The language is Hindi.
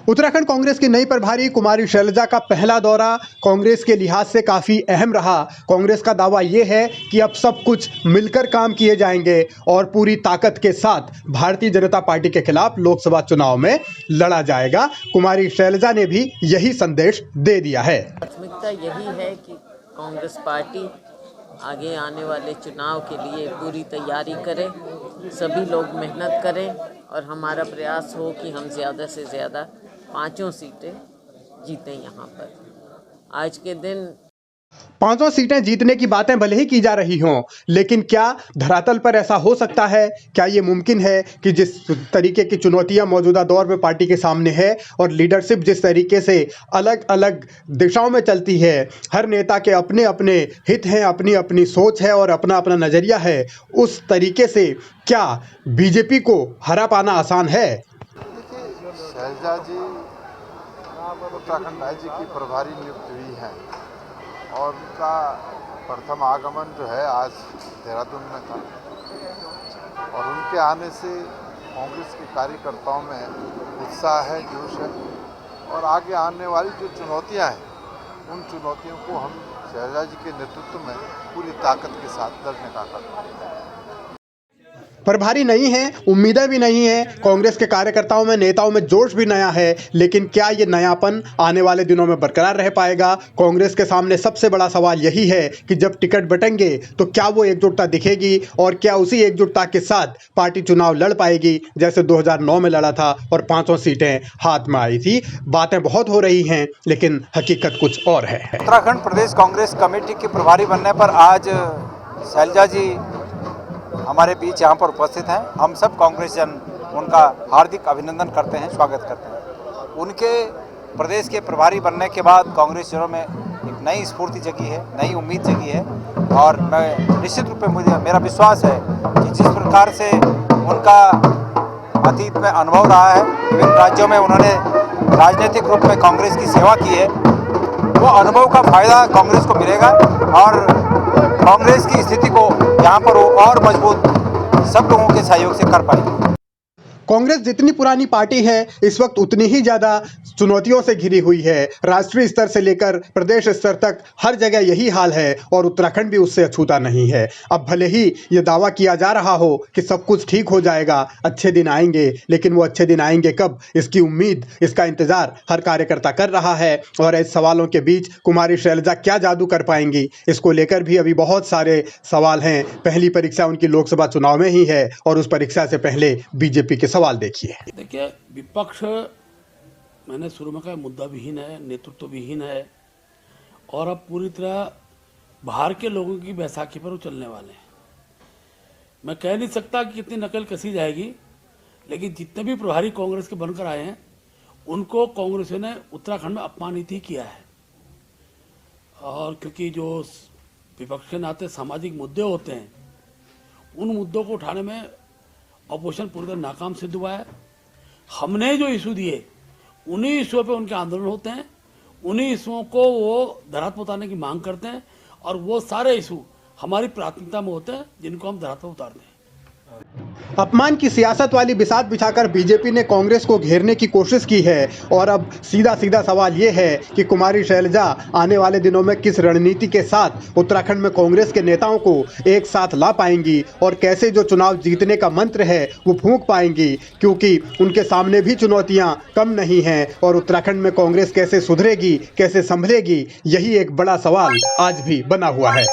उत्तराखंड कांग्रेस की नई प्रभारी कुमारी शैलजा का पहला दौरा कांग्रेस के लिहाज से काफ़ी अहम रहा। कांग्रेस का दावा यह है कि अब सब कुछ मिलकर काम किए जाएंगे और पूरी ताकत के साथ भारतीय जनता पार्टी के खिलाफ लोकसभा चुनाव में लड़ा जाएगा। कुमारी शैलजा ने भी यही संदेश दे दिया है। प्राथमिकता यही है कि कांग्रेस पार्टी आगे आने वाले चुनाव के लिए पूरी तैयारी करे, सभी लोग मेहनत करें और हमारा प्रयास हो कि हम ज़्यादा से ज़्यादा 5 सीटें जीतें। यहाँ पर आज के दिन 5 सीटें जीतने की बातें भले ही की जा रही हों, लेकिन क्या धरातल पर ऐसा हो सकता है? क्या ये मुमकिन है कि जिस तरीके की चुनौतियां मौजूदा दौर में पार्टी के सामने है और लीडरशिप जिस तरीके से अलग अलग दिशाओं में चलती है, हर नेता के अपने अपने हित हैं, अपनी अपनी सोच है और अपना अपना नज़रिया है, उस तरीके से क्या बीजेपी को हरा पाना आसान है? शैलजा जी उत्तराखंड राज्य की प्रभारी नियुक्त हुई हैं और उनका प्रथम आगमन जो है आज देहरादून में था और उनके आने से कांग्रेस के कार्यकर्ताओं में उत्साह है, जोश है और आगे आने वाली जो चुनौतियां हैं उन चुनौतियों को हम शैलजा जी के नेतृत्व में पूरी ताकत के साथ लड़ने का करते हैं। प्रभारी नहीं है, उम्मीदें भी नहीं है, कांग्रेस के कार्यकर्ताओं में, नेताओं में जोश भी नया है, लेकिन क्या ये नयापन आने वाले दिनों में बरकरार रह पाएगा? कांग्रेस के सामने सबसे बड़ा सवाल यही है कि जब टिकट बटेंगे तो क्या वो एकजुटता दिखेगी और क्या उसी एकजुटता के साथ पार्टी चुनाव लड़ पाएगी जैसे 2009 में लड़ा था और 5 सीटें हाथ में आई थी। बातें बहुत हो रही हैं, लेकिन हकीकत कुछ और है। उत्तराखंड प्रदेश कांग्रेस कमेटी के प्रभारी बनने पर आज शैलजा जी हमारे बीच यहाँ पर उपस्थित हैं। हम सब कांग्रेस जन उनका हार्दिक अभिनंदन करते हैं, स्वागत करते हैं। उनके प्रदेश के प्रभारी बनने के बाद कांग्रेस जनों में एक नई स्फूर्ति जगी है, नई उम्मीद जगी है और मैं निश्चित रूप में मेरा विश्वास है कि जिस प्रकार से उनका अतीत में अनुभव रहा है, विभिन्न राज्यों में उन्होंने राजनीतिक रूप में कांग्रेस की सेवा की है, वो अनुभव का फायदा कांग्रेस को मिलेगा और कांग्रेस की स्थिति को यहाँ पर वो और मजबूत सब लोगों के सहयोग से कर पाएगी। कांग्रेस जितनी पुरानी पार्टी है, इस वक्त उतनी ही ज़्यादा चुनौतियों से घिरी हुई है। राष्ट्रीय स्तर से लेकर प्रदेश स्तर तक हर जगह यही हाल है और उत्तराखंड भी उससे अछूता नहीं है। अब भले ही ये दावा किया जा रहा हो कि सब कुछ ठीक हो जाएगा, अच्छे दिन आएंगे, लेकिन वो अच्छे दिन आएंगे कब, इसकी उम्मीद, इसका इंतज़ार हर कार्यकर्ता कर रहा है। और ऐसे सवालों के बीच कुमारी शैलजा क्या जादू कर पाएंगी, इसको लेकर भी अभी बहुत सारे सवाल हैं। पहली परीक्षा उनकी लोकसभा चुनाव में ही है और उस परीक्षा से पहले बीजेपी के सवाल देखिए। विपक्ष मैंने शुरू में कहा मुद्दा विहीन है, नेतृत्व विहीन है और अब पूरी तरह बाहर के लोगों की बैसाखी पर वो चलने वाले हैं। मैं कह नहीं सकता कि कितनी नकल कसी जाएगी, लेकिन जितने भी प्रभारी कांग्रेस के बनकर आए हैं उनको कांग्रेस ने उत्तराखंड में अपमानित ही किया है। और क्योंकि जो विपक्ष के नाते सामाजिक मुद्दे होते हैं, उन मुद्दों को उठाने में ऑपोजिशन पूरी तरह नाकाम सिद्ध हुआ है। हमने जो इशू दिए उन्हीं इशुओं पे उनके आंदोलन होते हैं, उन्हीं इशुओं को वो धरातल पर उतारने की मांग करते हैं और वो सारे इशू हमारी प्राथमिकता में होते हैं जिनको हम धरातल पर उतारते हैं। अपमान की सियासत वाली बिसात बिछाकर बीजेपी ने कांग्रेस को घेरने की कोशिश की है और अब सीधा सीधा सवाल ये है कि कुमारी शैलजा आने वाले दिनों में किस रणनीति के साथ उत्तराखंड में कांग्रेस के नेताओं को एक साथ ला पाएंगी और कैसे जो चुनाव जीतने का मंत्र है वो फूंक पाएंगी, क्योंकि उनके सामने भी चुनौतियां कम नहीं हैं। और उत्तराखंड में कांग्रेस कैसे सुधरेगी, कैसे संभलेगी, यही एक बड़ा सवाल आज भी बना हुआ है।